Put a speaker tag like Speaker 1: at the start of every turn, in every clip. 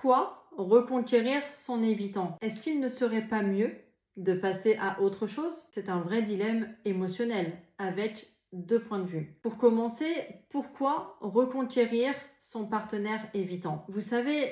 Speaker 1: Pourquoi reconquérir son évitant? Est-ce qu'il ne serait pas mieux de passer à autre chose? C'est un vrai dilemme émotionnel avec deux points de vue. Pour commencer, pourquoi reconquérir son partenaire évitant? Vous savez,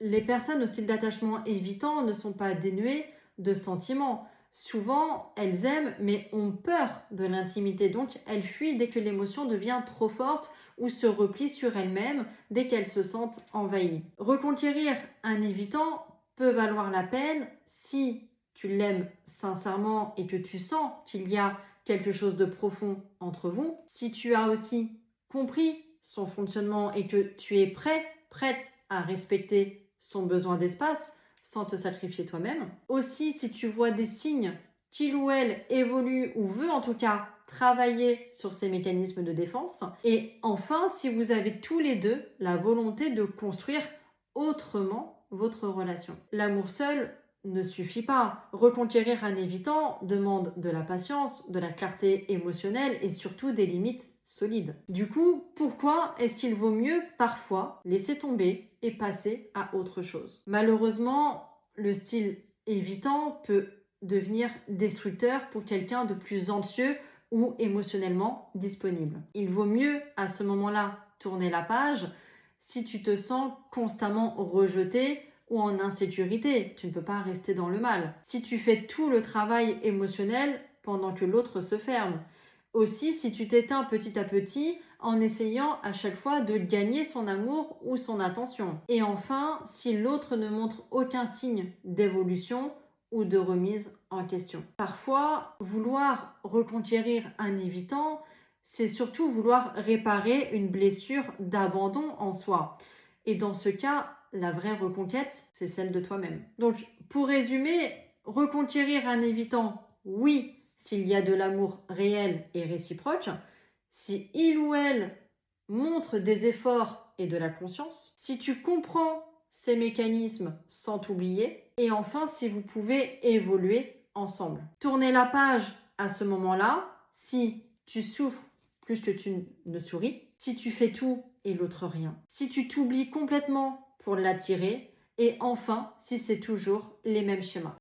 Speaker 1: les personnes au style d'attachement évitant ne sont pas dénuées de sentiments. Souvent, elles aiment mais ont peur de l'intimité, donc elles fuient dès que l'émotion devient trop forte ou se replient sur elles-mêmes dès qu'elles se sentent envahies. Reconquérir un évitant peut valoir la peine si tu l'aimes sincèrement et que tu sens qu'il y a quelque chose de profond entre vous. Si tu as aussi compris son fonctionnement et que tu es prête à respecter son besoin d'espace sans te sacrifier toi-même. Aussi, si tu vois des signes qu'il ou elle évolue ou veut en tout cas travailler sur ses mécanismes de défense. Et enfin, si vous avez tous les deux la volonté de construire autrement votre relation. L'amour seul ne suffit pas. Reconquérir un évitant demande de la patience, de la clarté émotionnelle et surtout des limites solides. Du coup, pourquoi est-ce qu'il vaut mieux parfois laisser tomber et passer à autre chose? Malheureusement, le style évitant peut devenir destructeur pour quelqu'un de plus anxieux ou émotionnellement disponible. Il vaut mieux à ce moment-là tourner la page si tu te sens constamment rejeté ou en insécurité. Tu ne peux pas rester dans le mal. Si tu fais tout le travail émotionnel pendant que l'autre se ferme. Aussi, si tu t'éteins petit à petit en essayant à chaque fois de gagner son amour ou son attention. Et enfin, si l'autre ne montre aucun signe d'évolution ou de remise en question. Parfois, vouloir reconquérir un évitant, c'est surtout vouloir réparer une blessure d'abandon en soi. Et dans ce cas, la vraie reconquête, c'est celle de toi-même. Donc, pour résumer, reconquérir un évitant, oui, s'il y a de l'amour réel et réciproque, si il ou elle montre des efforts et de la conscience, si tu comprends ces mécanismes sans t'oublier, et enfin, si vous pouvez évoluer ensemble. Tournez la page à ce moment-là, si tu souffres plus que tu ne souris, si tu fais tout et l'autre rien, si tu t'oublies complètement pour l'attirer, et enfin, si c'est toujours les mêmes schémas.